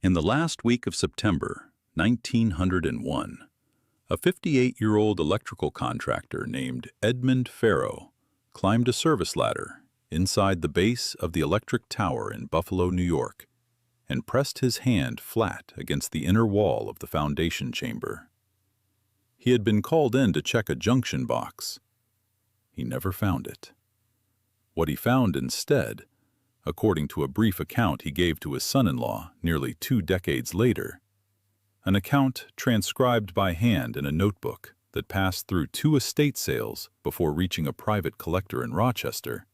In the last week of September 1901, a 58-year-old electrical contractor named Edmund Farrow climbed a service ladder inside the base of the electric tower in Buffalo, New York, and pressed his hand flat against the inner wall of the foundation chamber. He had been called in to check a junction box. He never found it. What he found instead, according to a brief account he gave to his son-in-law nearly 2 decades later, an account transcribed by hand in a notebook that passed through 2 estate sales before reaching a private collector in Rochester,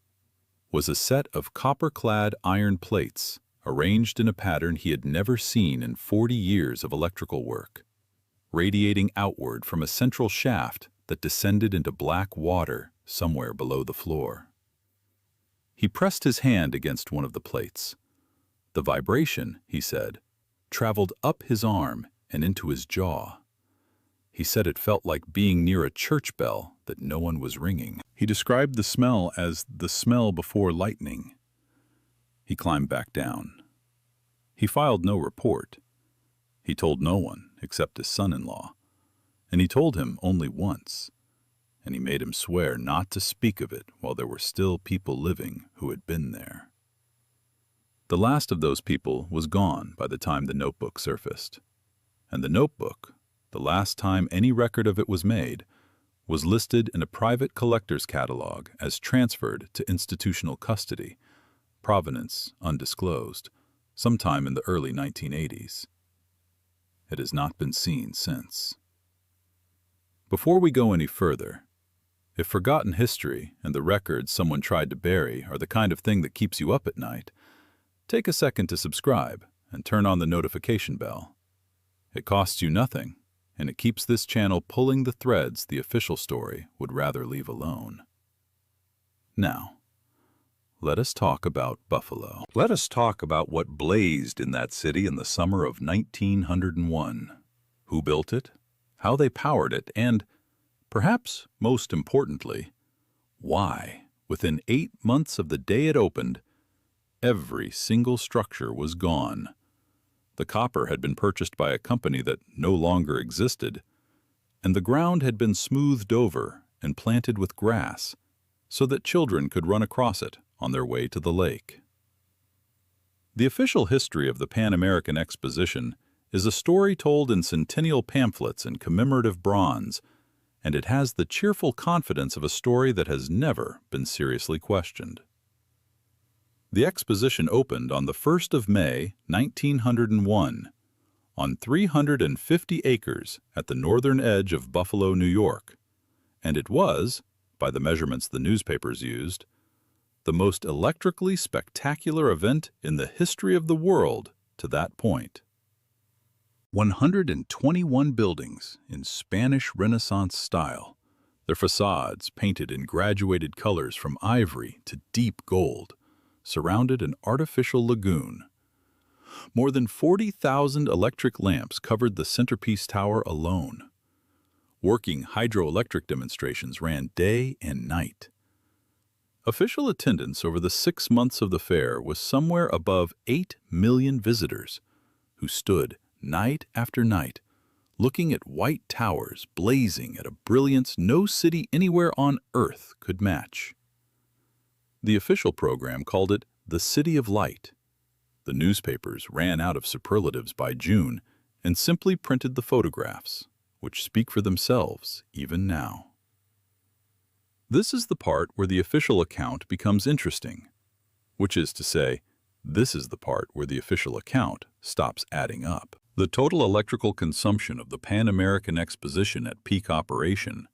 was a set of copper-clad iron plates arranged in a pattern he had never seen in 40 years of electrical work, radiating outward from a central shaft that descended into black water somewhere below the floor. He pressed his hand against one of the plates. The vibration, he said, traveled up his arm and into his jaw. He said it felt like being near a church bell that no one was ringing. He described the smell as the smell before lightning. He climbed back down. He filed no report. He told no one except his son-in-law, and he told him only once, and he made him swear not to speak of it while there were still people living who had been there. The last of those people was gone by the time the notebook surfaced, and the notebook, the last time any record of it was made, was listed in a private collector's catalog as transferred to institutional custody, provenance undisclosed, sometime in the early 1980s. It has not been seen since. Before we go any further, if forgotten history and the records someone tried to bury are the kind of thing that keeps you up at night, take a second to subscribe and turn on the notification bell. It costs you nothing, and it keeps this channel pulling the threads the official story would rather leave alone. Now, let us talk about Buffalo. Let us talk about what blazed in that city in the summer of 1901. Who built it, how they powered it, and, perhaps most importantly, why, within 8 months of the day it opened, every single structure was gone. The copper had been purchased by a company that no longer existed, and the ground had been smoothed over and planted with grass so that children could run across it on their way to the lake. The official history of the Pan-American Exposition is a story told in centennial pamphlets and commemorative bronze, and it has the cheerful confidence of a story that has never been seriously questioned. The exposition opened on the 1st of May, 1901, on 350 acres at the northern edge of Buffalo, New York, and it was, by the measurements the newspapers used, the most electrically spectacular event in the history of the world to that point. 121 buildings in Spanish Renaissance style, their facades painted in graduated colors from ivory to deep gold, surrounded an artificial lagoon. More than 40,000 electric lamps covered the centerpiece tower alone. Working hydroelectric demonstrations ran day and night. Official attendance over the 6 months of the fair was somewhere above 8 million visitors, who stood night after night, looking at white towers blazing at a brilliance no city anywhere on Earth could match. The official program called it the City of Light. The newspapers ran out of superlatives by June and simply printed the photographs, which speak for themselves even now. This is the part where the official account becomes interesting, which is to say, this is the part where the official account stops adding up. The total electrical consumption of the Pan-American Exposition at peak operation,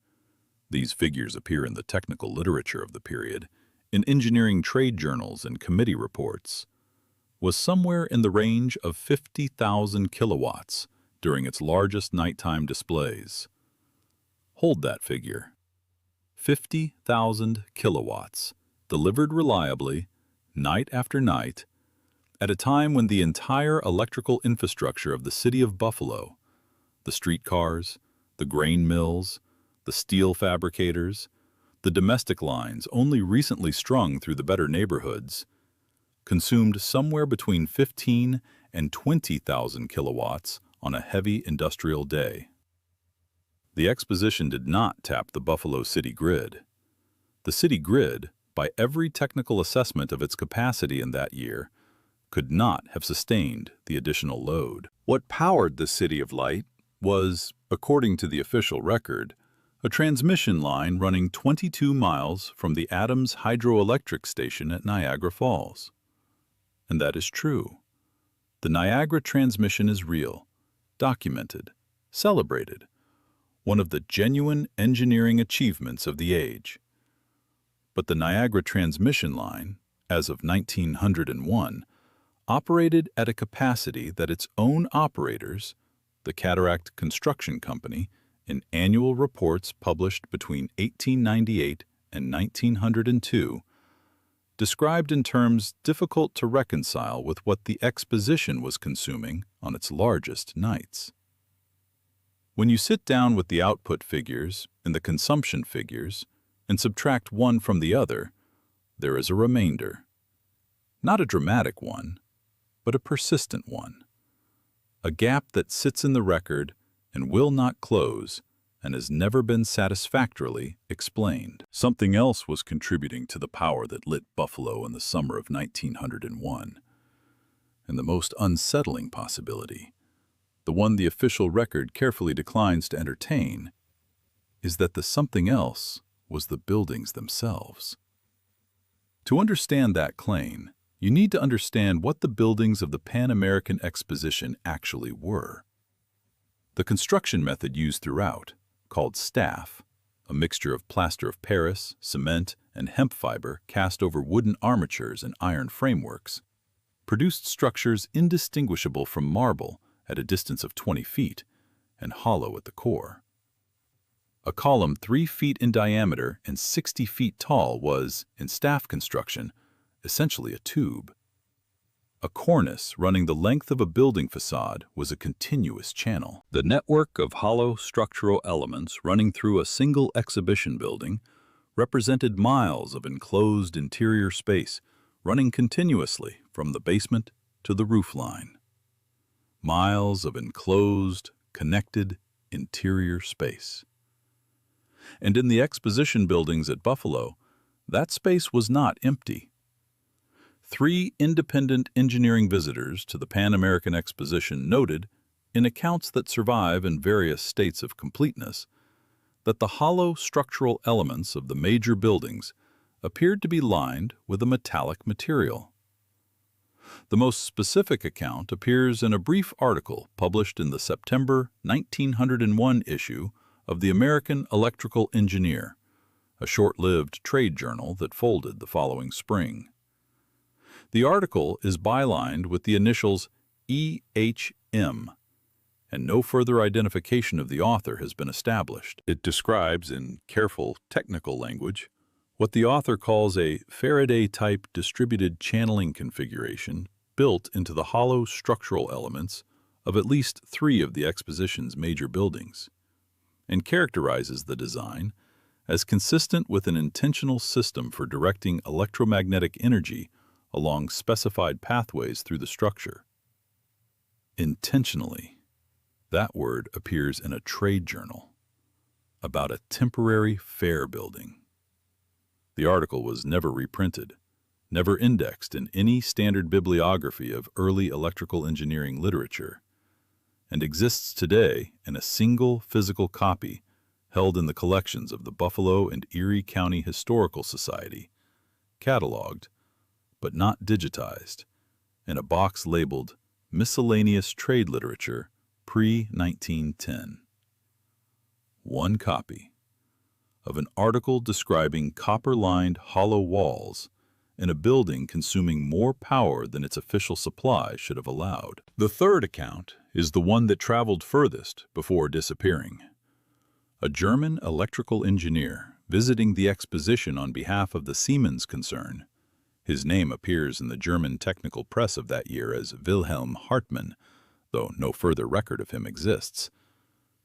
these figures appear in the technical literature of the period, in engineering trade journals and committee reports, was somewhere in the range of 50,000 kilowatts during its largest nighttime displays. Hold that figure. 50,000 kilowatts, delivered reliably, night after night, at a time when the entire electrical infrastructure of the city of Buffalo, the streetcars, the grain mills, the steel fabricators, the domestic lines only recently strung through the better neighborhoods, consumed somewhere between 15 and 20,000 kilowatts on a heavy industrial day. The exposition did not tap the Buffalo City grid. The city grid, by every technical assessment of its capacity in that year, could not have sustained the additional load. What powered the City of Light was, according to the official record, a transmission line running 22 miles from the Adams Hydroelectric Station at Niagara Falls. And that is true. The Niagara transmission is real, documented, celebrated, one of the genuine engineering achievements of the age. But the Niagara transmission line, as of 1901, operated at a capacity that its own operators, the Cataract Construction Company, in annual reports published between 1898 and 1902, described in terms difficult to reconcile with what the exposition was consuming on its largest nights. When you sit down with the output figures and the consumption figures and subtract one from the other, there is a remainder. Not a dramatic one, but a persistent one. A gap that sits in the record and will not close and has never been satisfactorily explained. Something else was contributing to the power that lit Buffalo in the summer of 1901. And the most unsettling possibility, the one the official record carefully declines to entertain, is that the something else was the buildings themselves. To understand that claim, you need to understand what the buildings of the Pan-American Exposition actually were. The construction method used throughout, called staff, a mixture of plaster of Paris, cement, and hemp fiber cast over wooden armatures and iron frameworks, produced structures indistinguishable from marble at a distance of 20 feet and hollow at the core. A column 3 feet in diameter and 60 feet tall was, in staff construction, essentially a tube. A cornice running the length of a building facade was a continuous channel. The network of hollow structural elements running through a single exhibition building represented miles of enclosed interior space running continuously from the basement to the roofline. Miles of enclosed, connected interior space. And in the exposition buildings at Buffalo, that space was not empty. 3 independent engineering visitors to the Pan-American Exposition noted, in accounts that survive in various states of completeness, that the hollow structural elements of the major buildings appeared to be lined with a metallic material. The most specific account appears in a brief article published in the September 1901 issue of the American Electrical Engineer, a short-lived trade journal that folded the following spring. The article is bylined with the initials E.H.M., and no further identification of the author has been established. It describes, in careful technical language, what the author calls a Faraday-type distributed channeling configuration built into the hollow structural elements of at least 3 of the exposition's major buildings, and characterizes the design as consistent with an intentional system for directing electromagnetic energy along specified pathways through the structure. Intentionally, that word appears in a trade journal about a temporary fair building. The article was never reprinted, never indexed in any standard bibliography of early electrical engineering literature, and exists today in a single physical copy held in the collections of the Buffalo and Erie County Historical Society, cataloged but not digitized, in a box labeled Miscellaneous Trade Literature pre-1910. One copy of an article describing copper-lined hollow walls in a building consuming more power than its official supply should have allowed. The third account is the one that traveled furthest before disappearing. A German electrical engineer visiting the exposition on behalf of the Siemens concern, his name appears in the German technical press of that year as Wilhelm Hartmann, though no further record of him exists,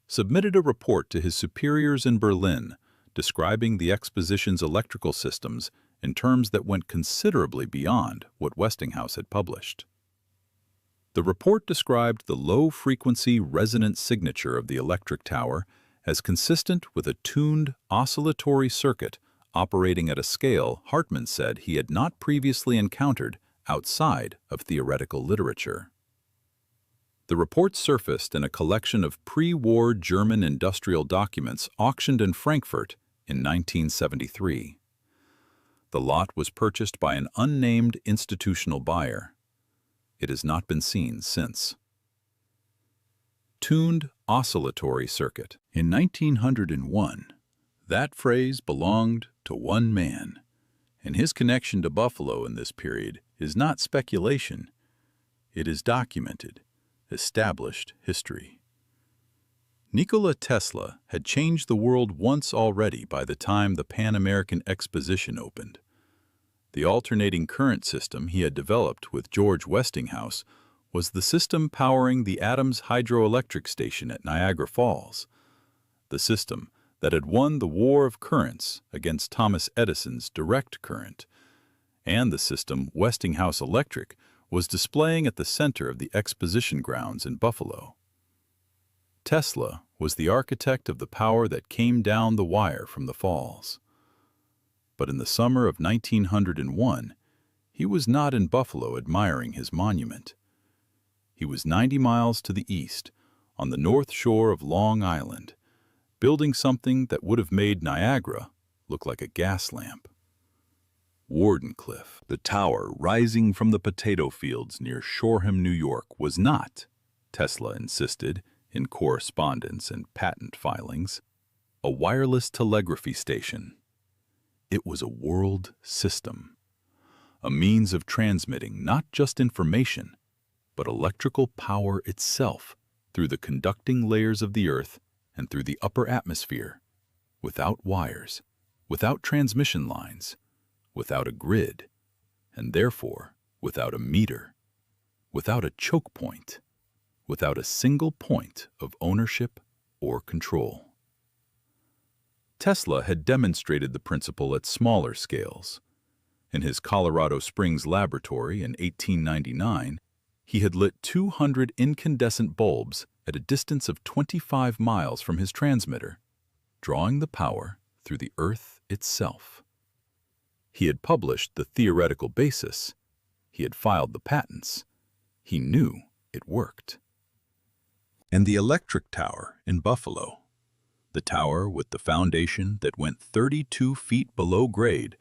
submitted a report to his superiors in Berlin describing the exposition's electrical systems in terms that went considerably beyond what Westinghouse had published. The report described the low-frequency resonant signature of the electric tower as consistent with a tuned oscillatory circuit operating at a scale Hartman said he had not previously encountered outside of theoretical literature. The report surfaced in a collection of pre-war German industrial documents auctioned in Frankfurt in 1973. The lot was purchased by an unnamed institutional buyer. It has not been seen since. Tuned oscillatory circuit. In 1901, that phrase belonged to one man, and his connection to Buffalo in this period is not speculation. It is documented, established history. Nikola Tesla had changed the world once already by the time the Pan-American Exposition opened. The alternating current system he had developed with George Westinghouse was the system powering the Adams hydroelectric station at Niagara Falls, the system that had won the war of currents against Thomas Edison's direct current, and the system Westinghouse Electric was displaying at the center of the exposition grounds in Buffalo. Tesla was the architect of the power that came down the wire from the falls. But in the summer of 1901, he was not in Buffalo admiring his monument. He was 90 miles to the east, on the north shore of Long Island, building something that would have made Niagara look like a gas lamp. Wardenclyffe, the tower rising from the potato fields near Shoreham, New York, was not, Tesla insisted in correspondence and patent filings, a wireless telegraphy station. It was a world system, a means of transmitting not just information, but electrical power itself through the conducting layers of the earth and through the upper atmosphere, without wires, without transmission lines, without a grid, and therefore without a meter, without a choke point, without a single point of ownership or control. Tesla had demonstrated the principle at smaller scales. In his Colorado Springs laboratory in 1899, he had lit 200 incandescent bulbs at a distance of 25 miles from his transmitter, drawing the power through the earth itself. He had published the theoretical basis. He had filed the patents. He knew it worked. And the electric tower in Buffalo, the tower with the foundation that went 32 feet below grade,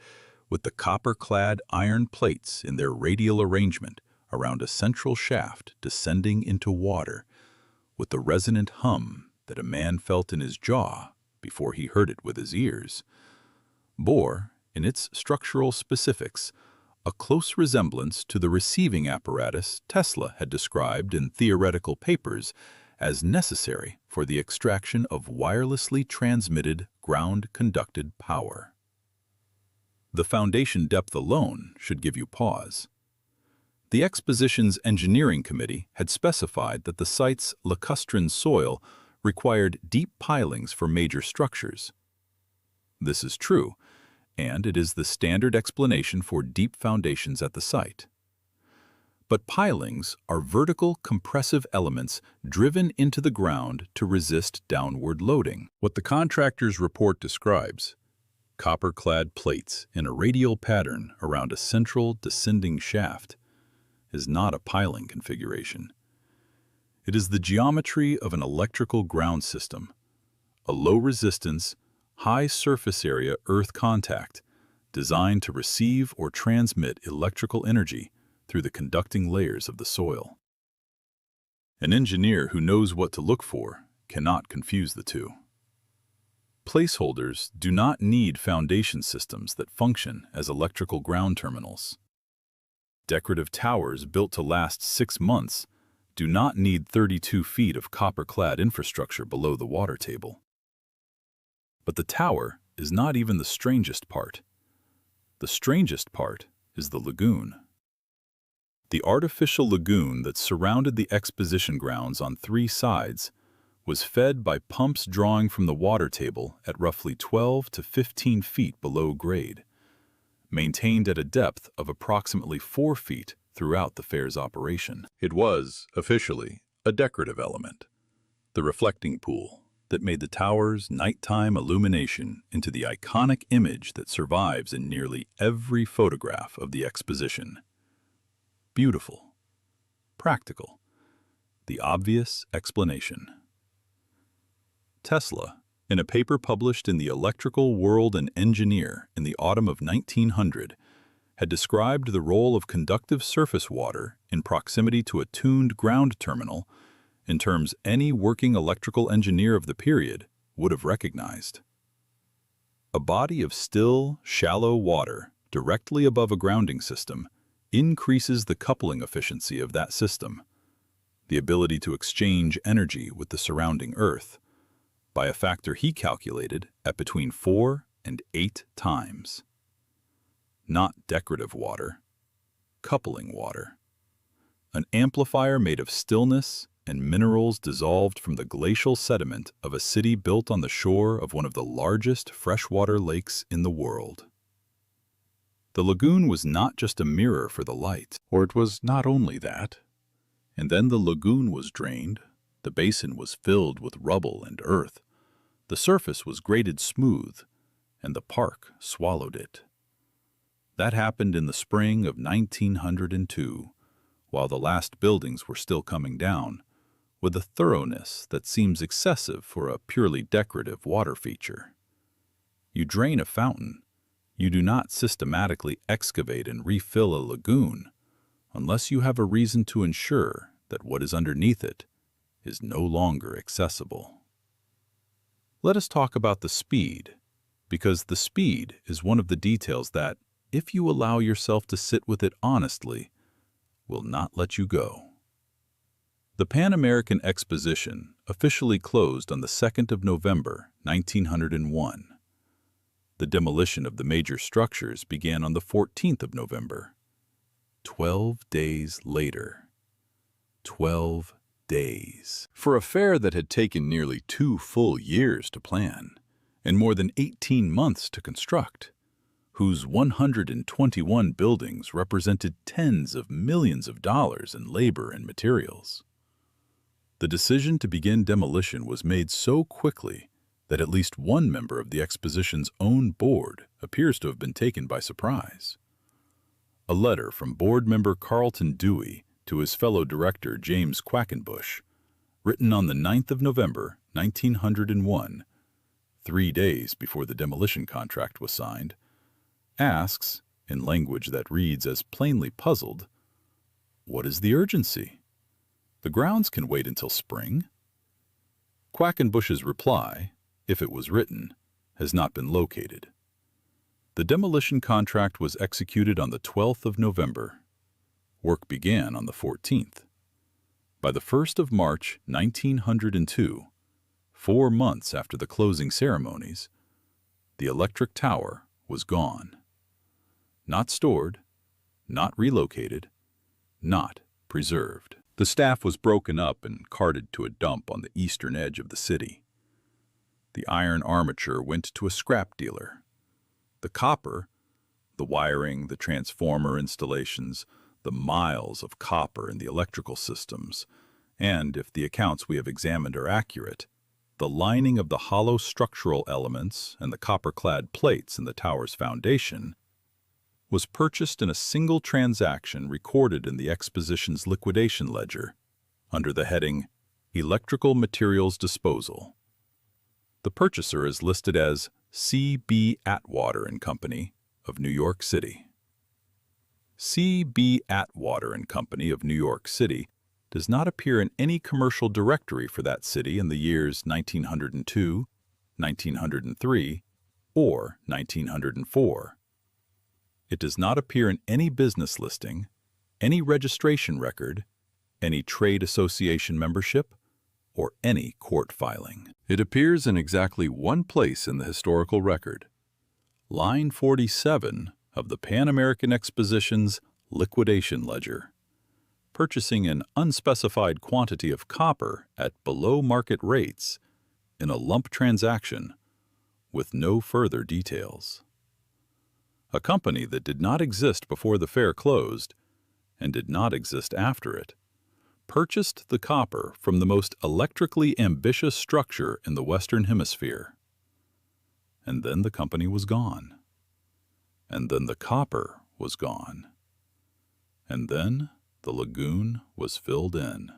with the copper-clad iron plates in their radial arrangement around a central shaft descending into water, with the resonant hum that a man felt in his jaw before he heard it with his ears, bore, in its structural specifics, a close resemblance to the receiving apparatus Tesla had described in theoretical papers as necessary for the extraction of wirelessly transmitted ground-conducted power. The foundation depth alone should give you pause. The exposition's engineering committee had specified that the site's lacustrine soil required deep pilings for major structures. This is true, and it is the standard explanation for deep foundations at the site. But pilings are vertical compressive elements driven into the ground to resist downward loading. What the contractor's report describes, copper-clad plates in a radial pattern around a central descending shaft, is not a piling configuration. It is the geometry of an electrical ground system, a low-resistance, high-surface area earth contact designed to receive or transmit electrical energy through the conducting layers of the soil. An engineer who knows what to look for cannot confuse the two. Placeholders do not need foundation systems that function as electrical ground terminals. Decorative towers built to last 6 months do not need 32 feet of copper-clad infrastructure below the water table. But the tower is not even the strangest part. The strangest part is the lagoon. The artificial lagoon that surrounded the exposition grounds on 3 sides was fed by pumps drawing from the water table at roughly 12 to 15 feet below grade, maintained at a depth of approximately 4 feet throughout the fair's operation. It was, officially, a decorative element, the reflecting pool that made the tower's nighttime illumination into the iconic image that survives in nearly every photograph of the exposition. Beautiful. Practical. The obvious explanation. Tesla, in a paper published in the Electrical World and Engineer in the autumn of 1900, had described the role of conductive surface water in proximity to a tuned ground terminal in terms any working electrical engineer of the period would have recognized. A body of still, shallow water directly above a grounding system increases the coupling efficiency of that system, the ability to exchange energy with the surrounding Earth, by a factor he calculated at between 4 and 8 times. Not decorative water, coupling water. An amplifier made of stillness and minerals dissolved from the glacial sediment of a city built on the shore of one of the largest freshwater lakes in the world. The lagoon was not just a mirror for the light, or it was not only that. And then the lagoon was drained, the basin was filled with rubble and earth, the surface was grated smooth, and the park swallowed it. That happened in the spring of 1902, while the last buildings were still coming down, with a thoroughness that seems excessive for a purely decorative water feature. You drain a fountain, you do not systematically excavate and refill a lagoon, unless you have a reason to ensure that what is underneath it is no longer accessible. Let us talk about the speed, because the speed is one of the details that, if you allow yourself to sit with it honestly, will not let you go. The Pan-American Exposition officially closed on the 2nd of November, 1901. The demolition of the major structures began on the 14th of November. 12 days later. 12 days. For a fair that had taken nearly 2 full years to plan, and more than 18 months to construct, whose 121 buildings represented tens of millions of dollars in labor and materials. The decision to begin demolition was made so quickly that at least one member of the exposition's own board appears to have been taken by surprise. A letter from board member Carlton Dewey to his fellow director James Quackenbush, written on the 9th of November, 1901, 3 days before the demolition contract was signed, asks, in language that reads as plainly puzzled, "What is the urgency? The grounds can wait until spring." Quackenbush's reply, if it was written, has not been located. The demolition contract was executed on the 12th of November. Work began on the 14th. By the 1st of March, 1902, 4 months after the closing ceremonies, the electric tower was gone. Not stored, not relocated, not preserved. The staff was broken up and carted to a dump on the eastern edge of the city. The iron armature went to a scrap dealer. The copper, the wiring, the transformer installations, the miles of copper in the electrical systems, and, if the accounts we have examined are accurate, the lining of the hollow structural elements and the copper-clad plates in the tower's foundation, was purchased in a single transaction recorded in the exposition's liquidation ledger under the heading Electrical Materials Disposal. The purchaser is listed as C.B. Atwater and Company of New York City. C.B. Atwater and Company of New York City does not appear in any commercial directory for that city in the years 1902, 1903, or 1904. It does not appear in any business listing, any registration record, any trade association membership, or any court filing. It appears in exactly one place in the historical record, line 47 of the Pan-American Exposition's liquidation ledger, purchasing an unspecified quantity of copper at below market rates in a lump transaction with no further details. A company that did not exist before the fair closed and did not exist after it, purchased the copper from the most electrically ambitious structure in the Western Hemisphere. And then the company was gone. And then the copper was gone. And then the lagoon was filled in.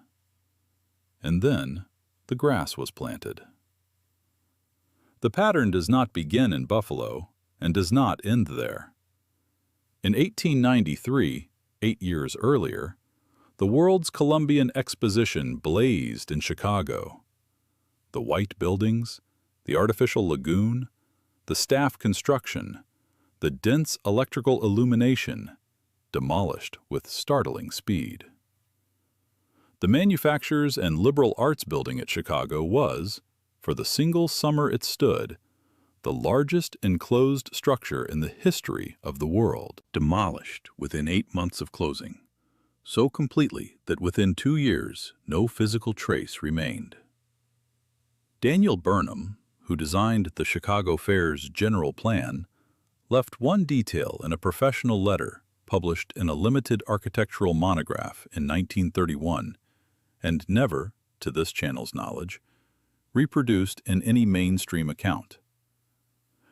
And then the grass was planted. The pattern does not begin in Buffalo and does not end there. In 1893, 8 years earlier, the world's Columbian Exposition blazed in Chicago. The white buildings, the artificial lagoon, the staff construction, the dense electrical illumination, demolished with startling speed. The Manufacturers and Liberal Arts Building at Chicago was, for the single summer it stood, the largest enclosed structure in the history of the world, demolished within 8 months of closing, so completely that within 2 years no physical trace remained. Daniel Burnham, who designed the Chicago Fair's general plan, left one detail in a professional letter published in a limited architectural monograph in 1931, and never, to this channel's knowledge, reproduced in any mainstream account.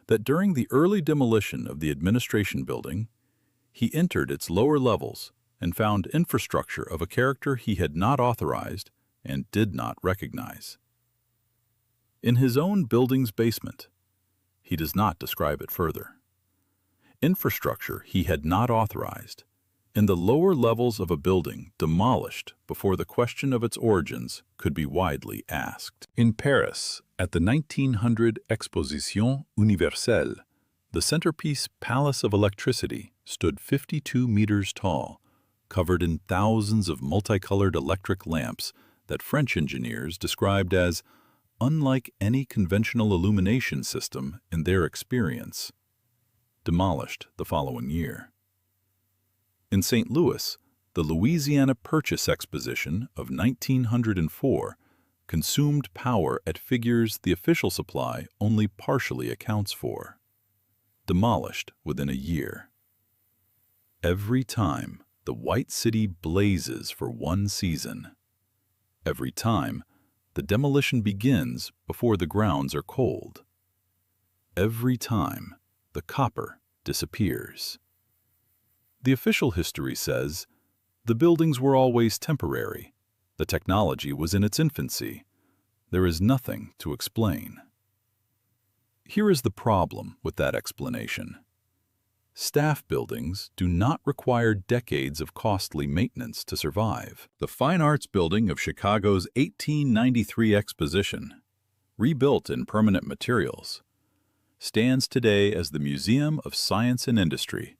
That during the early demolition of the administration building, he entered its lower levels and found infrastructure of a character he had not authorized and did not recognize. In his own building's basement, he does not describe it further. Infrastructure he had not authorized, in the lower levels of a building demolished before the question of its origins could be widely asked. In Paris, at the 1900 Exposition Universelle, the centerpiece Palace of Electricity stood 52 meters tall, covered in thousands of multicolored electric lamps that French engineers described as unlike any conventional illumination system in their experience. Demolished the following year. In St. Louis, the Louisiana Purchase Exposition of 1904 consumed power at figures the official supply only partially accounts for. Demolished within a year. Every time the White City blazes for one season. Every time the demolition begins before the grounds are cold. Every time the copper disappears. The official history says, the buildings were always temporary. The technology was in its infancy. There is nothing to explain. Here is the problem with that explanation. Staff buildings do not require decades of costly maintenance to survive. The Fine Arts Building of Chicago's 1893 Exposition, rebuilt in permanent materials, stands today as the Museum of Science and Industry,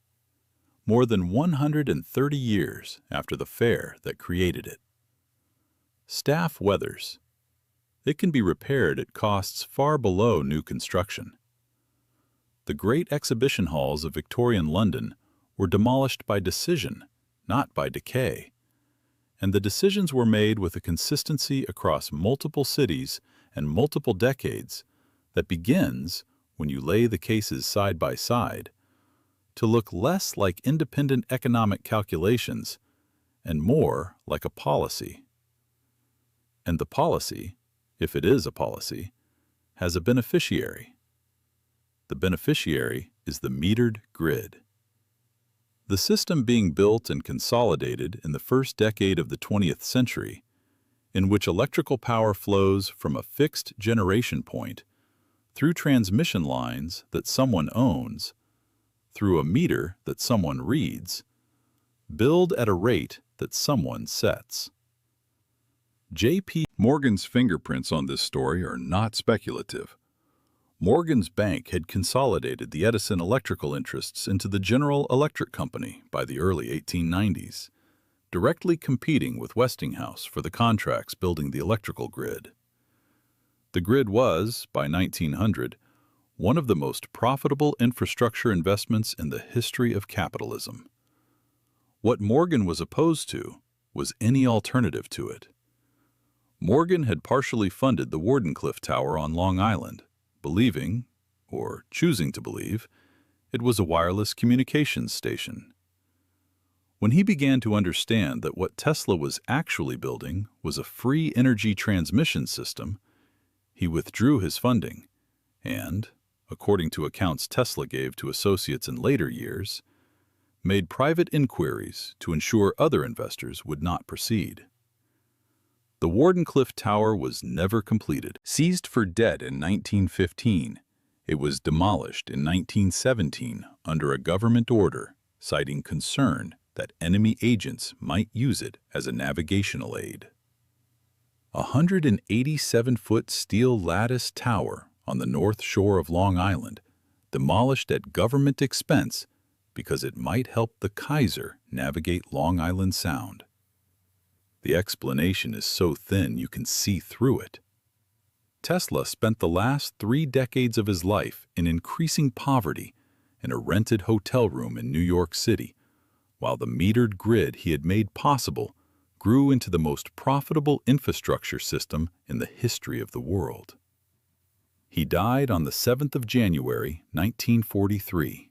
more than 130 years after the fair that created it. Staff weathers. It can be repaired at costs far below new construction. The great exhibition halls of Victorian London were demolished by decision, not by decay, and the decisions were made with a consistency across multiple cities and multiple decades that begins, when you lay the cases side by side, to look less like independent economic calculations and more like a policy. And the policy, if it is a policy, has a beneficiary. The beneficiary is the metered grid. The system being built and consolidated in the first decade of the 20th century, in which electrical power flows from a fixed generation point through transmission lines that someone owns, through a meter that someone reads, billed at a rate that someone sets. J.P. Morgan's fingerprints on this story are not speculative. Morgan's bank had consolidated the Edison electrical interests into the General Electric Company by the early 1890s, directly competing with Westinghouse for the contracts building the electrical grid. The grid was, by 1900, one of the most profitable infrastructure investments in the history of capitalism. What Morgan was opposed to was any alternative to it. Morgan had partially funded the Wardenclyffe Tower on Long Island, believing, or choosing to believe, it was a wireless communications station. When he began to understand that what Tesla was actually building was a free energy transmission system, he withdrew his funding and, according to accounts Tesla gave to associates in later years, made private inquiries to ensure other investors would not proceed. The Wardenclyffe Tower was never completed. Seized for debt in 1915, it was demolished in 1917 under a government order citing concern that enemy agents might use it as a navigational aid. A 187-foot steel lattice tower on the north shore of Long Island, demolished at government expense because it might help the Kaiser navigate Long Island Sound. The explanation is so thin you can see through it. Tesla spent the last 3 decades of his life in increasing poverty in a rented hotel room in New York City, while the metered grid he had made possible grew into the most profitable infrastructure system in the history of the world. He died on the 7th of January, 1943.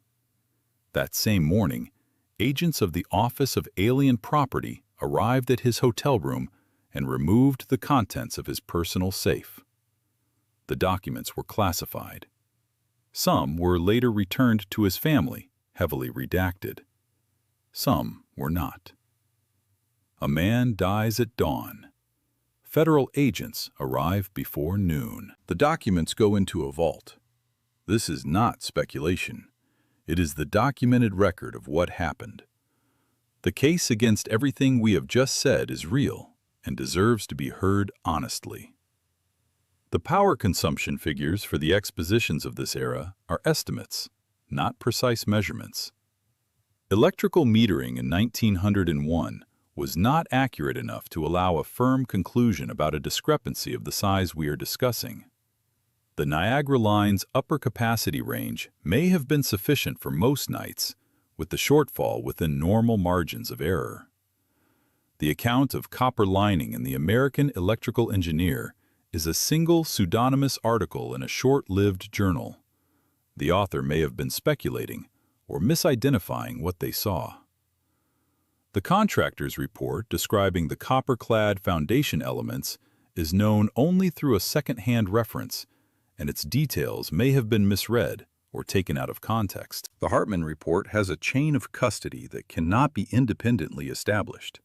That same morning, agents of the Office of Alien Property arrived at his hotel room and removed the contents of his personal safe. The documents were classified. Some were later returned to his family, heavily redacted. Some were not. A man dies at dawn. Federal agents arrive before noon. The documents go into a vault. This is not speculation. It is the documented record of what happened. The case against everything we have just said is real and deserves to be heard honestly. The power consumption figures for the expositions of this era are estimates, not precise measurements. Electrical metering in 1901 was not accurate enough to allow a firm conclusion about a discrepancy of the size we are discussing. The Niagara line's upper capacity range may have been sufficient for most nights, with the shortfall within normal margins of error. The account of copper lining in the American Electrical Engineer is a single pseudonymous article in a short-lived journal. The author may have been speculating or misidentifying what they saw. The contractor's report describing the copper-clad foundation elements is known only through a second-hand reference, and its details may have been misread or taken out of context. The Hartman report has a chain of custody that cannot be independently established.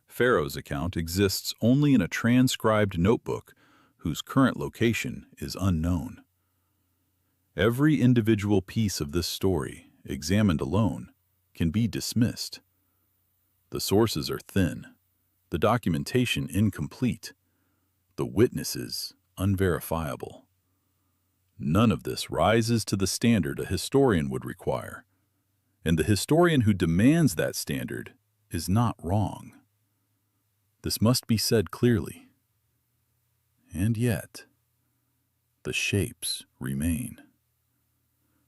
Farrow's account exists only in a transcribed notebook whose current location is unknown. Every individual piece of this story, examined alone, can be dismissed. The sources are thin, the documentation incomplete, the witnesses unverifiable. None of this rises to the standard a historian would require, and the historian who demands that standard is not wrong. This must be said clearly. And yet, the shapes remain.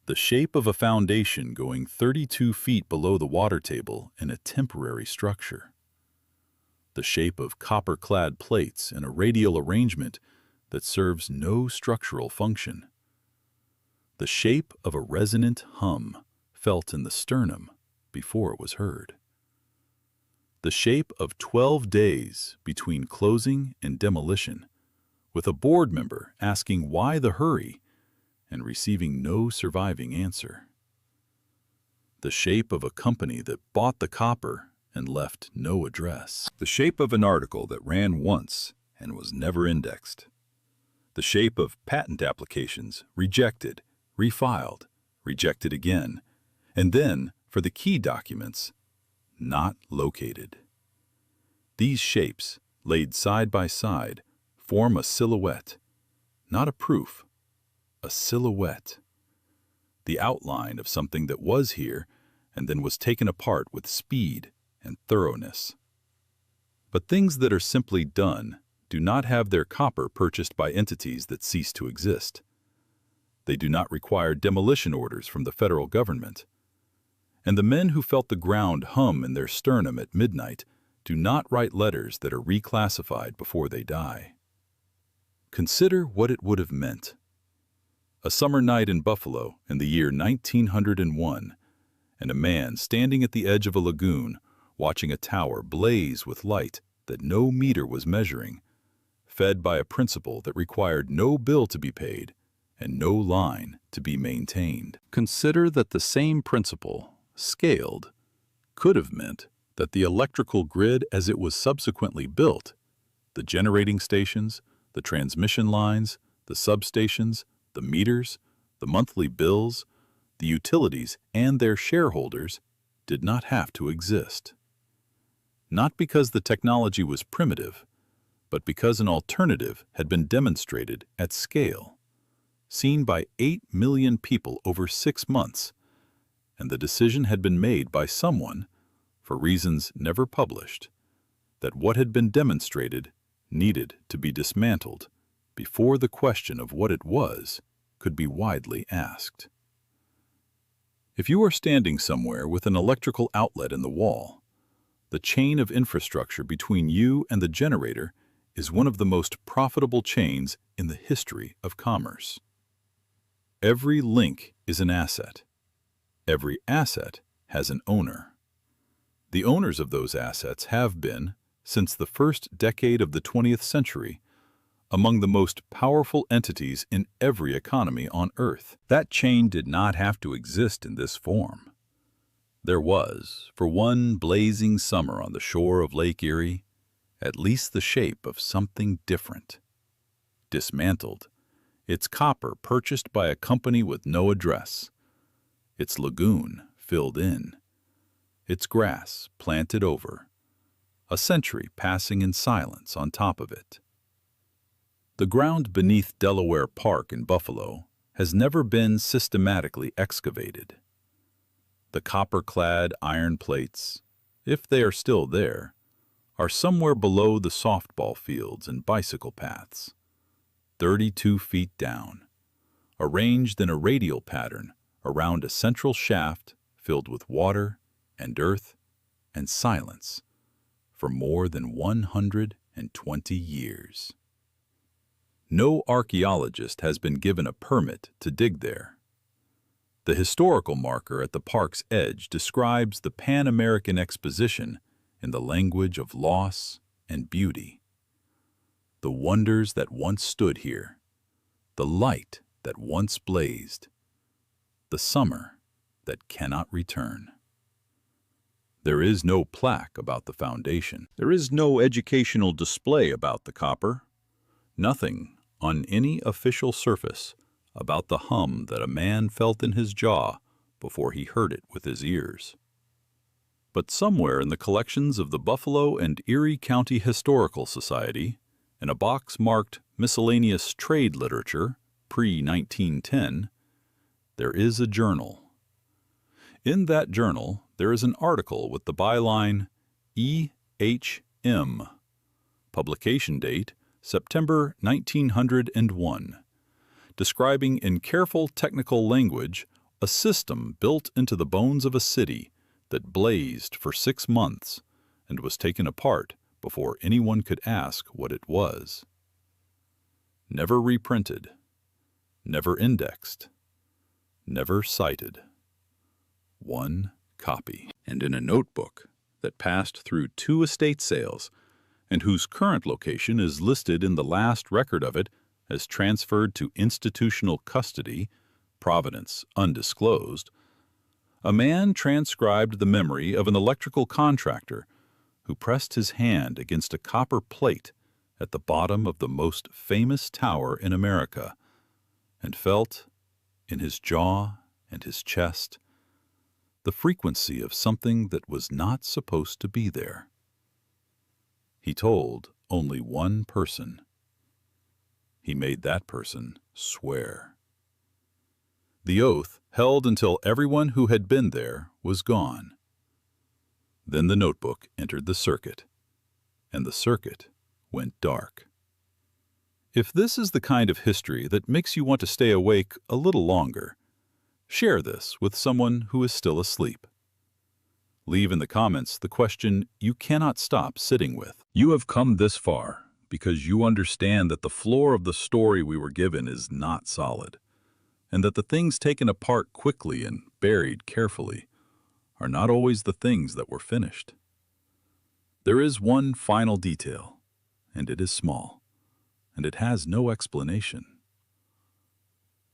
The shape of a foundation going 32 feet below the water table in a temporary structure. The shape of copper-clad plates in a radial arrangement that serves no structural function. The shape of a resonant hum felt in the sternum before it was heard. The shape of 12 days between closing and demolition, with a board member asking why the hurry and receiving no surviving answer. The shape of a company that bought the copper and left no address. The shape of an article that ran once and was never indexed. The shape of patent applications rejected, refiled, rejected again, and then, for the key documents, not located. These shapes, laid side by side, form a silhouette, not a proof, a silhouette. The outline of something that was here and then was taken apart with speed and thoroughness. But things that are simply done do not have their copper purchased by entities that cease to exist. They do not require demolition orders from the federal government. And the men who felt the ground hum in their sternum at midnight do not write letters that are reclassified before they die. Consider what it would have meant. A summer night in Buffalo in the year 1901, and a man standing at the edge of a lagoon watching a tower blaze with light that no meter was measuring, fed by a principle that required no bill to be paid and no line to be maintained. Consider that the same principle, scaled, could have meant that the electrical grid as it was subsequently built, the generating stations, the transmission lines, the substations, the meters, the monthly bills, the utilities, and their shareholders did not have to exist. Not because the technology was primitive, but because an alternative had been demonstrated at scale, seen by 8 million people over 6 months, and the decision had been made by someone, for reasons never published, that what had been demonstrated needed to be dismantled before the question of what it was could be widely asked. If you are standing somewhere with an electrical outlet in the wall, the chain of infrastructure between you and the generator is one of the most profitable chains in the history of commerce. Every link is an asset. Every asset has an owner. The owners of those assets have been, since the first decade of the 20th century, among the most powerful entities in every economy on Earth. That chain did not have to exist in this form. There was, for one blazing summer on the shore of Lake Erie, at least the shape of something different. Dismantled, its copper purchased by a company with no address, its lagoon filled in, its grass planted over, a century passing in silence on top of it. The ground beneath Delaware Park in Buffalo has never been systematically excavated. The copper-clad iron plates, if they are still there, are somewhere below the softball fields and bicycle paths, 32 feet down, arranged in a radial pattern around a central shaft filled with water and earth and silence for more than 120 years. No archaeologist has been given a permit to dig there. The historical marker at the park's edge describes the Pan-American Exposition in the language of loss and beauty. The wonders that once stood here, the light that once blazed, the summer that cannot return. There is no plaque about the foundation. There is no educational display about the copper. Nothing on any official surface about the hum that a man felt in his jaw before he heard it with his ears. But somewhere in the collections of the Buffalo and Erie County Historical Society, in a box marked Miscellaneous Trade Literature, pre-1910, there is a journal. In that journal, there is an article with the byline E.H.M. Publication date September 1901, describing in careful technical language a system built into the bones of a city that blazed for 6 months and was taken apart before anyone could ask what it was. Never reprinted, never indexed, never cited. One copy. And in a notebook that passed through 2 estate sales and whose current location is listed in the last record of it as transferred to institutional custody, Providence undisclosed, a man transcribed the memory of an electrical contractor who pressed his hand against a copper plate at the bottom of the most famous tower in America and felt, in his jaw and his chest, the frequency of something that was not supposed to be there. He told only one person. He made that person swear. The oath held until everyone who had been there was gone. Then the notebook entered the circuit, and the circuit went dark. If this is the kind of history that makes you want to stay awake a little longer, share this with someone who is still asleep. Leave in the comments the question you cannot stop sitting with. You have come this far because you understand that the floor of the story we were given is not solid, and that the things taken apart quickly and buried carefully are not always the things that were finished. There is one final detail, and it is small, and it has no explanation.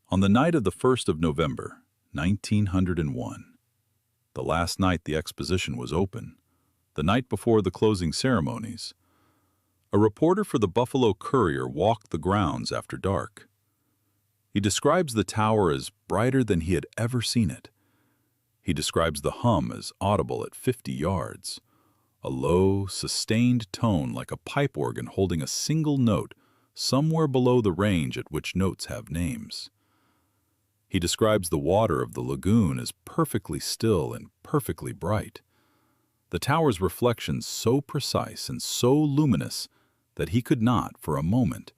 On the night of the 1st of November, 1901, the last night the exposition was open, the night before the closing ceremonies, a reporter for the Buffalo Courier walked the grounds after dark. He describes the tower as brighter than he had ever seen it. He describes the hum as audible at 50 yards, a low, sustained tone like a pipe organ holding a single note somewhere below the range at which notes have names. He describes the water of the lagoon as perfectly still and perfectly bright. The tower's reflections so precise and so luminous that he could not, for a moment,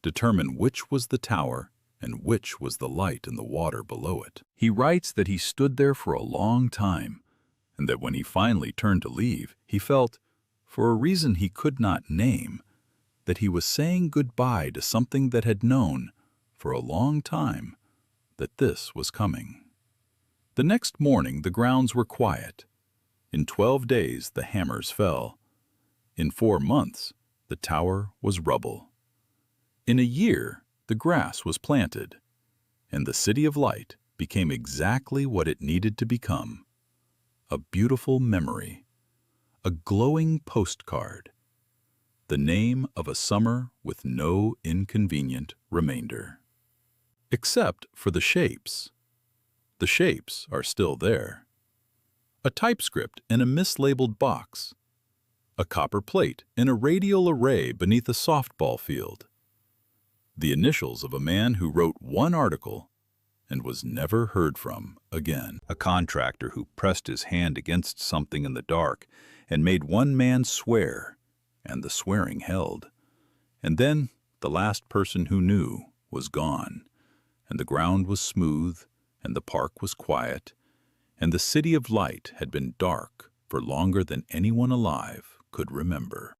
determine which was the tower and which was the light in the water below it. He writes that he stood there for a long time, and that when he finally turned to leave, he felt, for a reason he could not name, that he was saying goodbye to something that had known, for a long time, that this was coming. The next morning the grounds were quiet. In 12 days the hammers fell. In 4 months the tower was rubble. In a year the grass was planted, and the City of Light became exactly what it needed to become: a beautiful memory, a glowing postcard, the name of a summer with no inconvenient remainder. Except for the shapes. The shapes are still there. A typescript in a mislabeled box. A copper plate in a radial array beneath a softball field. The initials of a man who wrote one article and was never heard from again. A contractor who pressed his hand against something in the dark and made one man swear, and the swearing held. And then the last person who knew was gone, and the ground was smooth, and the park was quiet, and the City of Light had been dark for longer than anyone alive could remember.